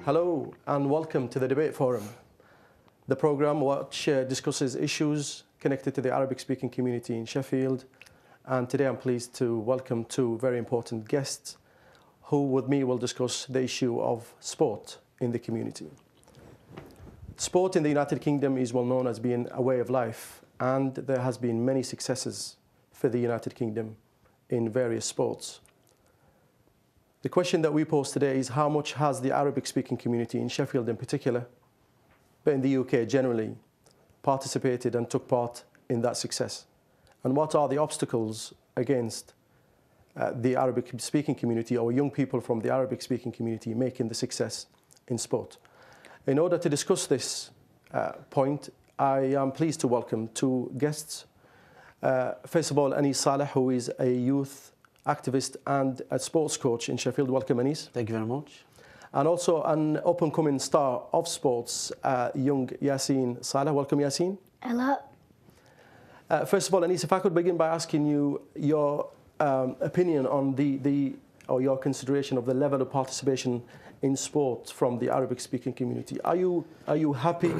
Hello and welcome to the Debate Forum, the programme which discusses issues connected to the Arabic-speaking community in Sheffield. And today I'm pleased to welcome two very important guests who with me will discuss the issue of sport in the community. Sport in the United Kingdom is well known as being a way of life, and there has been many successes for the United Kingdom in various sports. The question that we pose today is how much has the Arabic-speaking community in Sheffield in particular, but in the UK generally, participated and took part in that success? And what are the obstacles against the Arabic-speaking community or young people from the Arabic-speaking community making the success in sport? In order to discuss this point, I am pleased to welcome two guests. First of all, Anise Salih, who is a youth activist and a sports coach in Sheffield. Welcome, Anise. Thank you very much. And also an up-and-coming star of sports, young Yaseen Salih. Welcome, Yaseen. Hello. First of all, Anise, if I could begin by asking you your opinion on or your consideration of the level of participation in sport from the Arabic-speaking community. Are you happy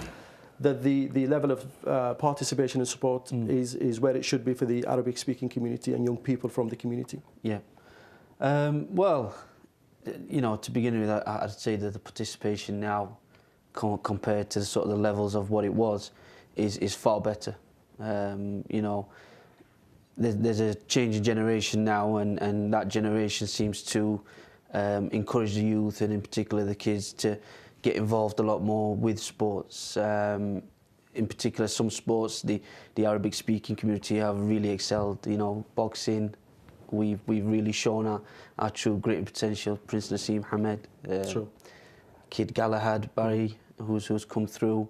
that the level of participation in sport is where it should be for the Arabic-speaking community and young people from the community? Yeah. Well, you know, to begin with, I'd say that the participation now, compared to sort of the levels of what it was, is far better. You know, there's a changing generation now, and that generation seems to encourage the youth, and in particular the kids, to get involved a lot more with sports. In particular, some sports, the Arabic-speaking community have really excelled. You know, boxing, we've really shown our true great potential. Prince Anise Ahmed, Kid Galahad, Barry, who's come through,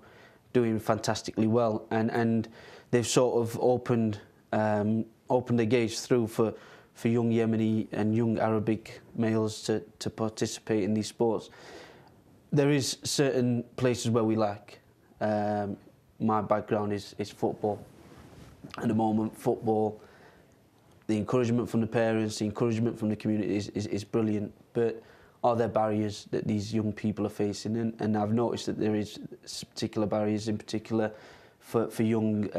doing fantastically well, and they've sort of opened the gates through for young Yemeni and young Arabic males to participate in these sports. There is certain places where we lack. My background is football. At the moment, football, the encouragement from the parents, the encouragement from the community is brilliant. But are there barriers that these young people are facing? And I've noticed that there is particular barriers, in particular for young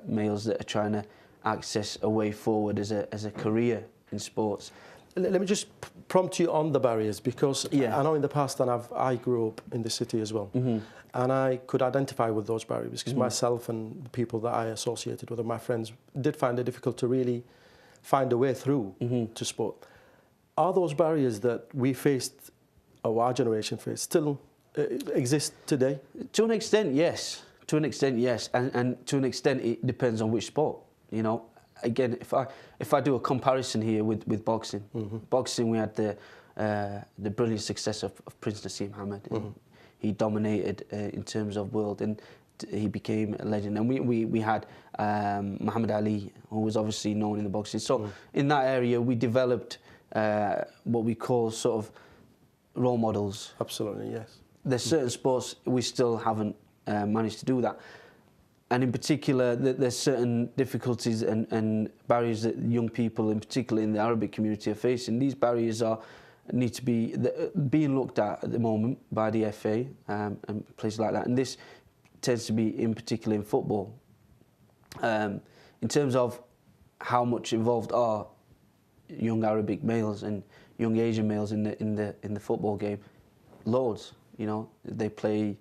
males that are trying to access a way forward as a career in sports. Let me just prompt you on the barriers, because I know in the past, and I grew up in the city as well, and I could identify with those barriers because myself and the people that I associated with, and my friends, did find it difficult to really find a way through to sport. Are those barriers that we faced, or our generation faced, still exist today? To an extent, yes. To an extent, yes, and to an extent, it depends on which sport. You know, again, if I do a comparison here with boxing, boxing, we had the brilliant success of Prince Anise Ahmed. He dominated in terms of world, and he became a legend. And we had Muhammad Ali, who was obviously known in the boxing. So in that area, we developed what we call sort of role models. Absolutely, yes. There's certain sports we still haven't managed to do that. And in particular, there's certain difficulties and barriers that young people, in particular in the Arabic community, are facing. These barriers need to be being looked at the moment by the FA and places like that. And this tends to be in particular in football. In terms of how much involved are young Arabic males and young Asian males in the football game, loads. You know, they play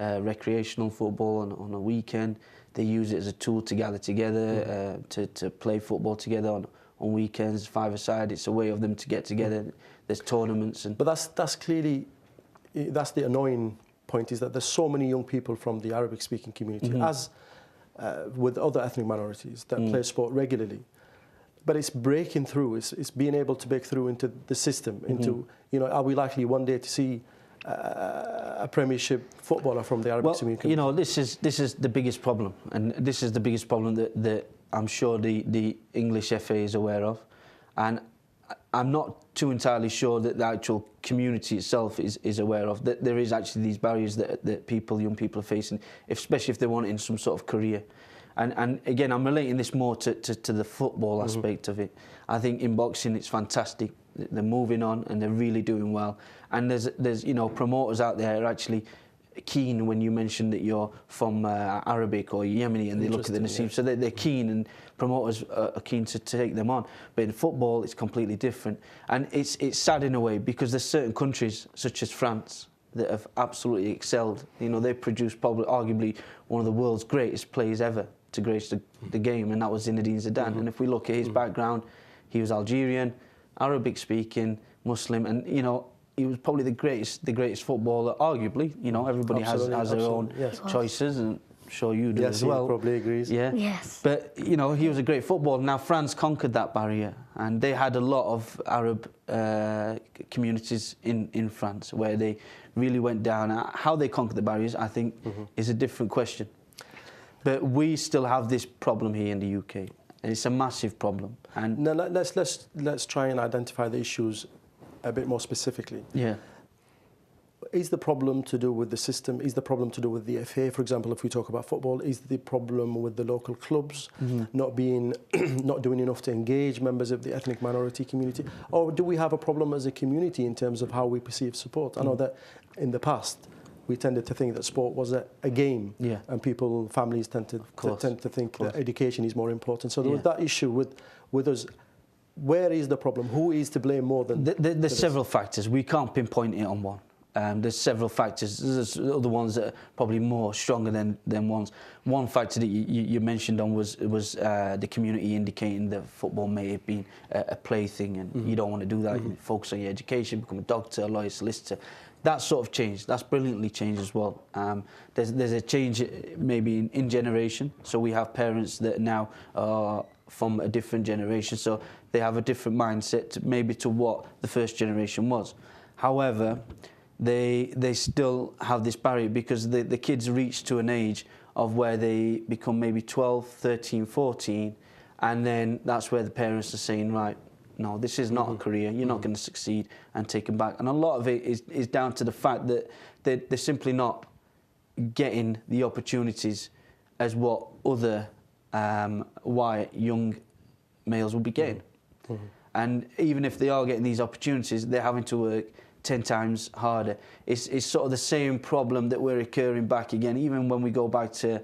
recreational football on a weekend. They use it as a tool to gather together, to play football together on weekends, five-a-side. It's a way of them to get together. There's tournaments. But that's clearly, that's the annoying point, is that there's so many young people from the Arabic-speaking community, as with other ethnic minorities, that play sport regularly. But it's breaking through, it's being able to break through into the system, into, you know, are we likely one day to see a Premiership footballer from the Arabic community? You know, this is the biggest problem, and this is the biggest problem that I'm sure the English FA is aware of, and I'm not too entirely sure that the actual community itself is aware of, that there is actually these barriers that young people are facing, especially if they want it in some sort of career. And again, I'm relating this more to the football aspect of it. I think in boxing it's fantastic. They're moving on and they're really doing well. And there's you know, promoters out there are actually keen when you mention that you're from Arabic or Yemeni, and they look at the Naseem, yeah. so they're keen, and promoters are keen to take them on. But in football, it's completely different, and it's sad in a way, because there's certain countries such as France that have absolutely excelled. You know, they produced probably arguably one of the world's greatest players ever to grace the game, and that was Zinedine Zidane. And if we look at his background, he was Algerian, Arabic speaking, Muslim, and you know, he was probably the greatest footballer, arguably. You know, everybody has their own choices, and I'm sure you do as well. Yes, he probably agrees. Yeah. Yes. But, you know, he was a great footballer. Now, France conquered that barrier, and they had a lot of Arab communities in France where they really went down. How they conquered the barriers, I think, is a different question. But we still have this problem here in the UK, and it's a massive problem. And now, let's try and identify the issues a bit more specifically. Yeah. Is the problem to do with the system? Is the problem to do with the FA, for example, if we talk about football? Is the problem with the local clubs not doing enough to engage members of the ethnic minority community? Or do we have a problem as a community in terms of how we perceive support? I know that in the past we tended to think that sport was a game, and families tend to think that education is more important. So there was that issue with us. Where is the problem? Who is to blame more than... There's several factors. We can't pinpoint it on one. There's several factors. There's other ones that are probably more stronger than ones. One factor that you mentioned on was the community indicating that football may have been a plaything, and you don't want to do that. You focus on your education, become a doctor, a lawyer, solicitor. That sort of changed. That's brilliantly changed as well. There's a change maybe in generation. So we have parents that now are from a different generation, so they have a different mindset maybe to what the first generation was. However, they still have this barrier, because the kids reach to an age of where they become maybe 12, 13, 14, and then that's where the parents are saying, right, no, this is not a career, you're not going to succeed, and take them back. And a lot of it is down to the fact that they're simply not getting the opportunities as what other white young males will be getting. And even if they are getting these opportunities, they're having to work 10 times harder. It's sort of the same problem that we're recurring back again, even when we go back to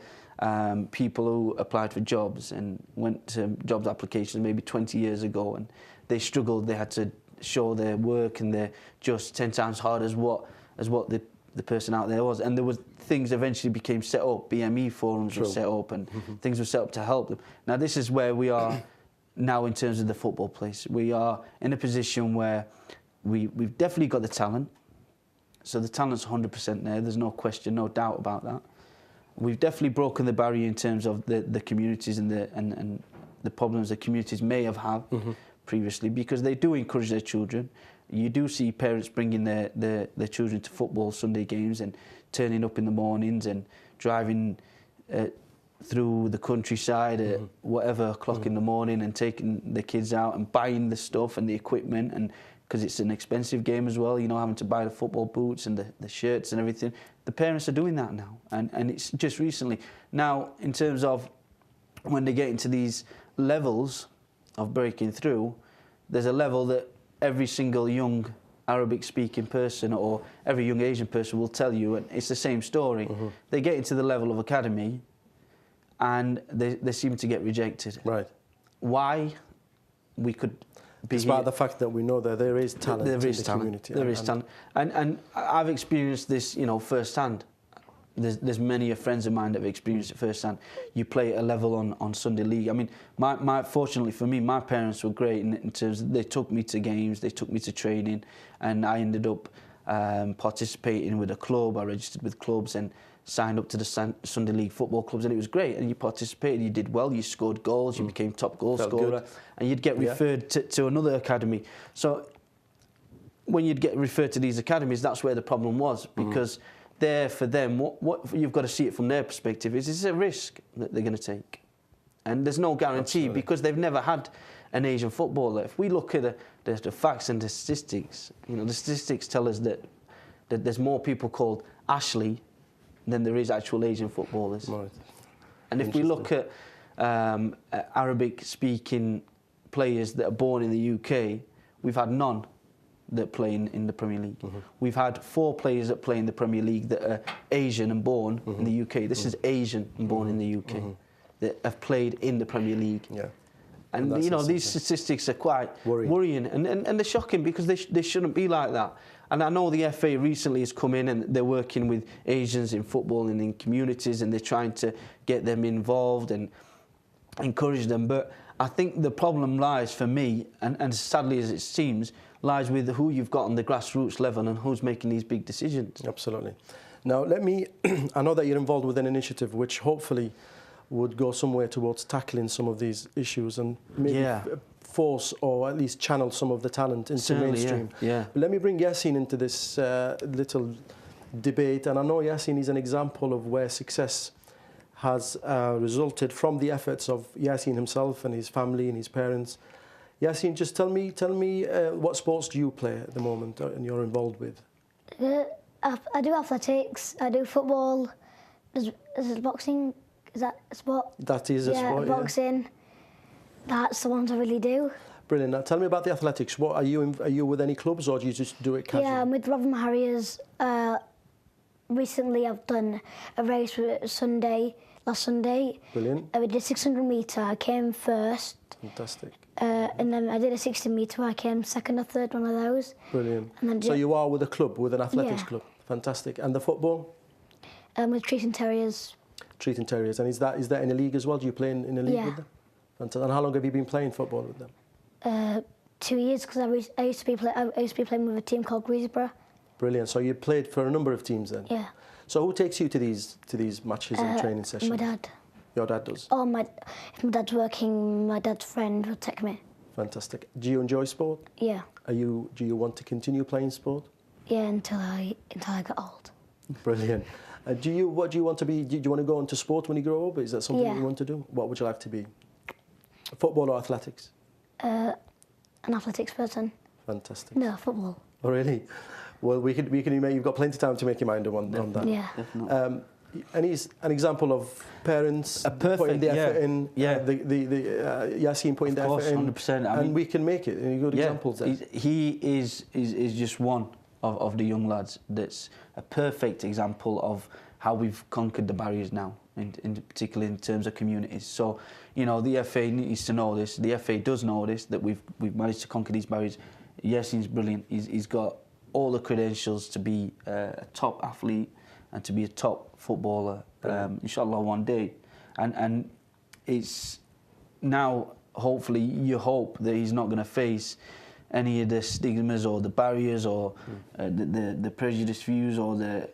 people who applied for jobs and went to jobs applications maybe 20 years ago, and they struggled. They had to show their work, and they're just 10 times harder as what the person out there was. And there was things eventually became set up. BME forums were set up, and things were set up to help them. Now this is where we are now in terms of the football place. We are in a position where we've definitely got the talent. So the talent's 100% there. There's no question, no doubt about that. We've definitely broken the barrier in terms of the communities and the problems the communities may have had previously, because they do encourage their children. You do see parents bringing their children to football Sunday games, and turning up in the mornings and driving through the countryside at whatever o'clock in the morning, and taking the kids out and buying the stuff and the equipment, and because it's an expensive game as well, you know, having to buy the football boots and the shirts and everything. The parents are doing that now, and it's just recently. Now, in terms of when they get into these levels of breaking through, there's a level that every single young Arabic-speaking person or every young Asian person will tell you, and it's the same story. They get into the level of academy, and they seem to get rejected. Right. Why? We could be despite the fact that we know that there is talent in the community. There is talent. And I've experienced this, you know, firsthand. There's many friends of mine that have experienced it firsthand. You play at a level on Sunday League. I mean, fortunately for me, my parents were great in terms of, they took me to games, they took me to training, and I ended up participating with a club. I registered with clubs and signed up to the Sunday League football clubs, and it was great. And you participated, you did well, you scored goals, you became top goal scorer, and you'd get referred to another academy. So when you'd get referred to these academies, that's where the problem was, because there for them, what you've got to see it from their perspective is a risk that they're going to take, and there's no guarantee because they've never had an Asian footballer. If we look at the facts and the statistics, you know, the statistics tell us that there's more people called Ashley than there is actual Asian footballers. Right. And if we look at Arabic-speaking players that are born in the UK, we've had none that play in the Premier League. We've had 4 players that play in the Premier League that are Asian and born in the UK. This is Asian and born in the UK that have played in the Premier League. Yeah. And you know, these statistics are quite worrying and they're shocking because they shouldn't be like that. And I know the FA recently has come in and they're working with Asians in football and in communities, and they're trying to get them involved and encourage them. But I think the problem lies for me, and sadly as it seems, lies with who you've got on the grassroots level and who's making these big decisions. Absolutely. Now, let me, I know that you're involved with an initiative which hopefully would go somewhere towards tackling some of these issues and maybe force or at least channel some of the talent into mainstream. But let me bring Yaseen into this little debate. And I know Yaseen is an example of where success has resulted from the efforts of Yaseen himself and his family and his parents. Yaseen, just tell me what sports do you play at the moment and you're involved with? I do athletics, I do football, there's boxing, is that a sport? That is a sport, boxing, that's the ones I really do. Brilliant. Now tell me about the athletics. What are you with any clubs or do you just do it casually? Yeah, I'm with Rotherham Harriers. Recently I've done a race last Sunday. Brilliant. We did a 600 metre, I came first. Fantastic. And then I did a 60 metre where I came second or third, one of those. Brilliant. And then so you are with a club, with an athletics club. Fantastic. And the football? With Treaton Terriers. Treaton Terriers. And is that in a league as well? Do you play in a league with them? Fantastic. And how long have you been playing football with them? 2 years, because I used to be playing with a team called Greasborough. Brilliant. So you played for a number of teams then? Yeah. So who takes you to these matches and training sessions? My dad. Your dad does? Oh, if my dad's working, my dad's friend will take me. Fantastic. Do you enjoy sport? Yeah. Do you want to continue playing sport? Yeah, until I get old. Brilliant. What do you want to be? Do you want to go into sport when you grow up? Is that something you want to do? What would you like to be? Football or athletics? An athletics person. Fantastic. No, football. Oh, really? Well, you've got plenty of time to make your mind on that. Yeah. Definitely. And he's an example of parents putting the effort in. Yeah. Yaseen putting the effort in. 100%. And we can make it. Any good examples there? He is just one of the young lads that's a perfect example of how we've conquered the barriers now, in particularly in terms of communities. So, you know, the FA needs to know this. The FA does know this, that we've managed to conquer these barriers. Yaseen's brilliant. He's got all the credentials to be a top athlete and to be a top footballer, inshallah, one day. And it's now, hopefully, you hope that he's not going to face any of the stigmas or the barriers or the prejudiced views or the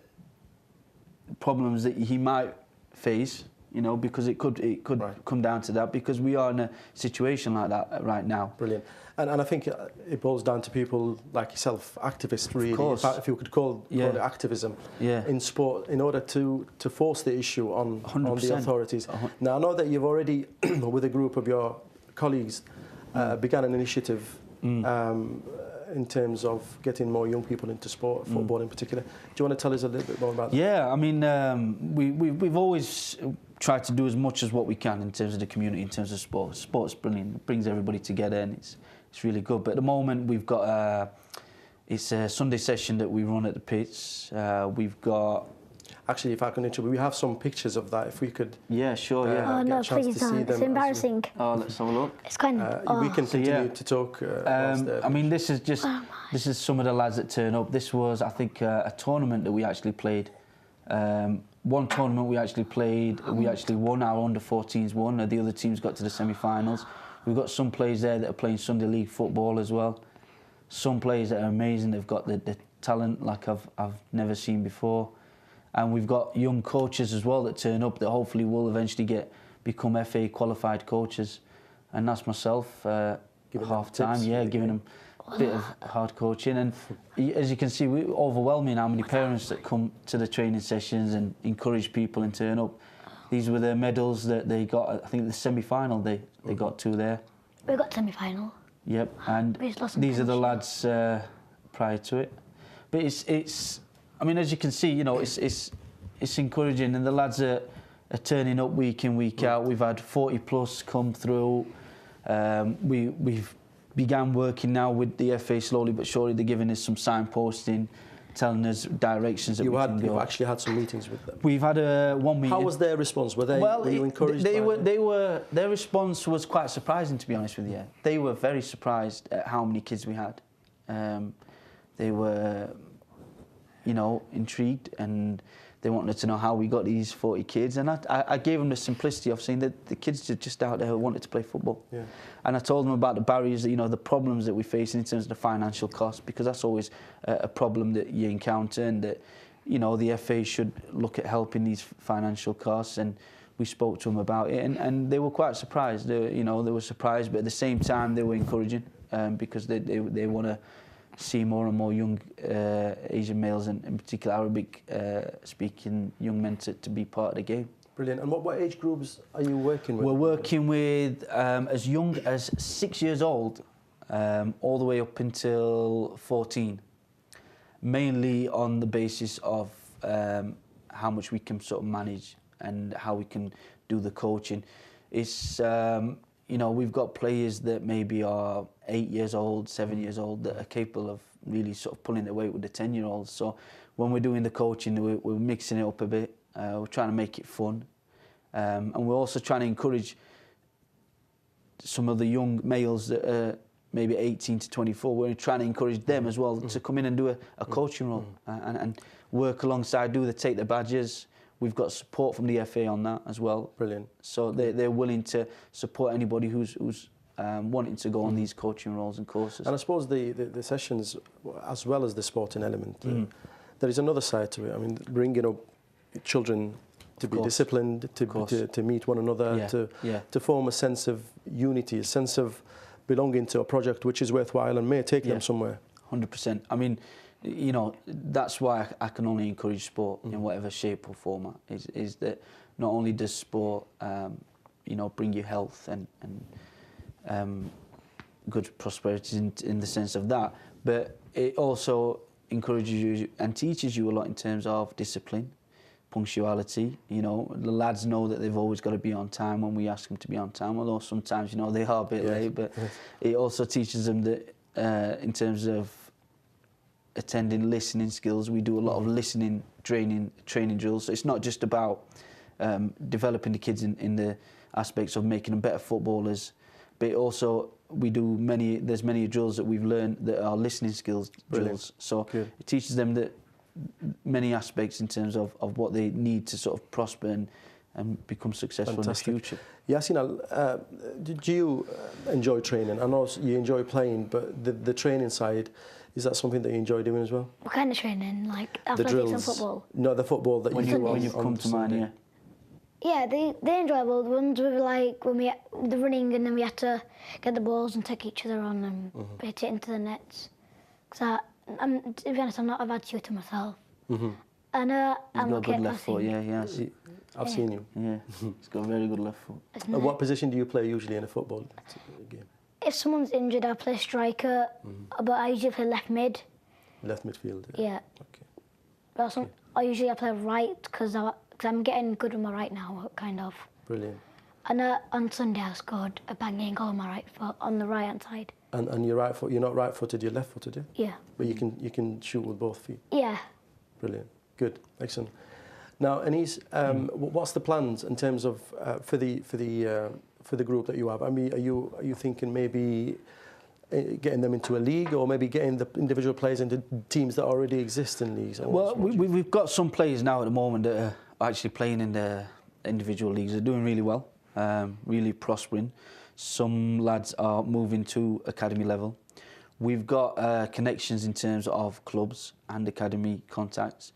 problems that he might face, you know, because it could come down to that, because we are in a situation like that right now. Brilliant. And I think it boils down to people like yourself, activists really, of course. if you could call it activism in sport, in order to force the issue on the authorities. Now, I know that you've already, with a group of your colleagues, began an initiative in terms of getting more young people into sport, football in particular. Do you want to tell us a little bit more about that? Yeah, I mean, we've always tried to do as much as what we can in terms of the community, in terms of sport. Sport's brilliant. It brings everybody together and it's really good. But at the moment, we've got it's a Sunday session that we run at the pitch. We've got... Actually, if I can interrupt, we have some pictures of that. If we could... Yeah, sure, Oh, no, please don't. It's embarrassing. Oh, let's have a look. It's kind of... We can continue to talk. I mean, this is some of the lads that turn up. This was, I think, a tournament that we actually played. One tournament we actually played, we actually won. Our under-14s won. The other teams got to the semi-finals. We've got some players there that are playing Sunday League football as well. Some players that are amazing. They've got the talent like I've never seen before. And we've got young coaches as well that turn up that hopefully will eventually become FA qualified coaches. And that's myself, half-time, giving them a bit of hard coaching. And as you can see, we're overwhelming how many parents that come to the training sessions and encourage people and turn up. These were the medals that they got, I think the semi-final they got to there. We got semi-final. Yep, and these are the lads prior to it. But it's I mean, as you can see, you know, it's encouraging, and the lads are turning up week in, week out. We've had 40 plus come through. We've began working now with the FA slowly but surely. They're giving us some signposting, telling us directions that we can go. You've actually had some meetings with them. We've had one meeting. How was their response? Were you encouraged? Their response was quite surprising, to be honest with you. They were very surprised at how many kids we had. They were, intrigued, and they wanted to know how we got these 40 kids. And I gave them the simplicity of saying that the kids are just out there who wanted to play football. Yeah. And I told them about the barriers, the problems that we face in terms of the financial costs, because that's always a problem that you encounter, and that, the FA should look at helping these financial costs. And we spoke to them about it, and they were quite surprised. They were surprised, but at the same time they were encouraging, because they want to see more and more young Asian males, and in particular Arabic speaking young men to be part of the game. Brilliant. And what age groups are you working with? We're working with as young as 6 years old, all the way up until 14, mainly on the basis of how much we can sort of manage and how we can do the coaching. It's we've got players that maybe are 8 years old, 7 years old, that are capable of really sort of pulling their weight with the 10-year-olds. So when we're doing the coaching, we're mixing it up a bit. We're trying to make it fun. And we're also trying to encourage some of the young males that are maybe 18 to 24. We're trying to encourage them as well to come in and do a coaching role and work alongside, take the badges. We've got support from the FA on that as well. Brilliant. So they're willing to support anybody who's wanting to go on these coaching roles and courses. And I suppose the sessions, as well as the sporting element, there is another side to it. I mean, bringing up children to be disciplined, to meet one another, to form a sense of unity, a sense of belonging to a project which is worthwhile and may take them somewhere. 100%. I mean, that's why I can only encourage sport in whatever shape or format. Is that not only does sport, bring you health and good prosperity in the sense of that, but it also encourages you and teaches you a lot in terms of discipline, punctuality. The lads know that they've always got to be on time when we ask them to be on time, although sometimes they are a bit late, but it also teaches them that in terms of attending listening skills. We do a lot of listening training drills, so it's not just about developing the kids in the aspects of making them better footballers, but also there's many drills that we've learned that are listening skills drills. So it teaches them that many aspects in terms of what they need to sort of prosper and become successful in the future. Yaseen, do you enjoy training? I know you enjoy playing, but the training side, is that something that you enjoy doing as well? What kind of training? Like athletics and football? No, the football that you do when you've come to mind, Yeah, they're enjoyable. The ones we were like when the running, and then we had to get the balls and take each other on and hit it into the nets. Because to be honest, I'm not a bad shooter myself. I know I'm got a good left foot. Yeah, he has. I've seen you. Yeah, he's got a very good left foot. What position do you play usually in a football game? If someone's injured, I play striker, but I usually play left mid. Left midfield. Yeah. Okay. But I play right because I'm getting good with my right now, kind of. Brilliant. And on Sunday I scored a banging goal on my right foot, on the right hand side. And your right foot, you're not right-footed, you're left-footed, yeah? Yeah. But you can shoot with both feet. Yeah. Brilliant. Good. Excellent. Now, Anise, what's the plans in terms of for the group that you have? I mean, are you thinking maybe getting them into a league, or maybe getting the individual players into teams that already exist in leagues? Well, we've got some players now at the moment that are actually playing in the individual leagues. They're doing really well, really prospering. Some lads are moving to academy level. We've got connections in terms of clubs and academy contacts.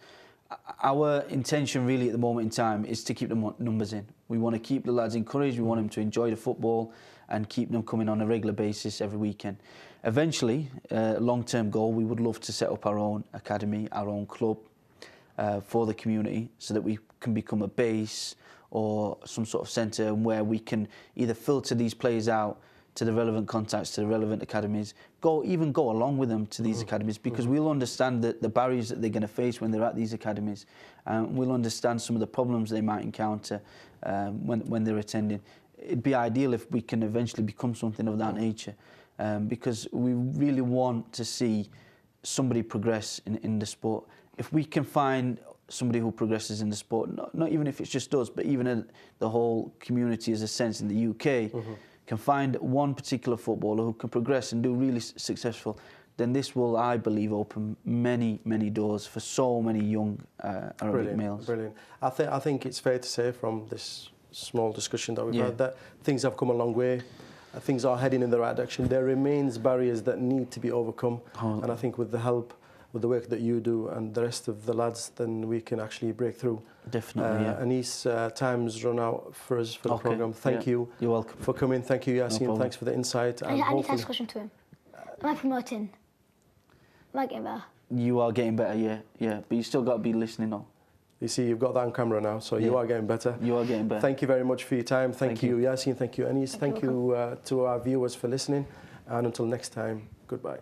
Our intention really at the moment in time is to keep the numbers in. We want to keep the lads encouraged, we want them to enjoy the football and keep them coming on a regular basis every weekend. Eventually, long-term goal, we would love to set up our own academy, our own club for the community, so that we can become a base or some sort of centre where we can either filter these players out to the relevant contacts, to the relevant academies, even go along with them to these academies, because we'll understand the barriers that they're going to face when they're at these academies. We'll understand some of the problems they might encounter when they're attending. It'd be ideal if we can eventually become something of that nature. because we really want to see somebody progress in the sport. If we can find somebody who progresses in the sport, not even if it's just us, but even in the whole community as a sense in the UK, can find one particular footballer who can progress and do really successful, then this will, I believe, open many, many doors for so many young Arabic males. Brilliant. I think it's fair to say from this small discussion that we've had that things have come a long way. Things are heading in the right direction. There remains barriers that need to be overcome, and I think with the help, with the work that you do and the rest of the lads, then we can actually break through. Definitely, Anise, time's run out for us for the programme. Thank you. You're welcome. For coming. Thank you, Yaseen. No, thanks for the insight. I need to ask a question to him. Am I promoting? Am I getting better? You are getting better, yeah. But you still got to be listening on. You see, you've got that on camera now, so you are getting better. You are getting better. Thank you very much for your time. Thank you, Yaseen. Thank you, Anise. Thank you to our viewers for listening. And until next time, goodbye.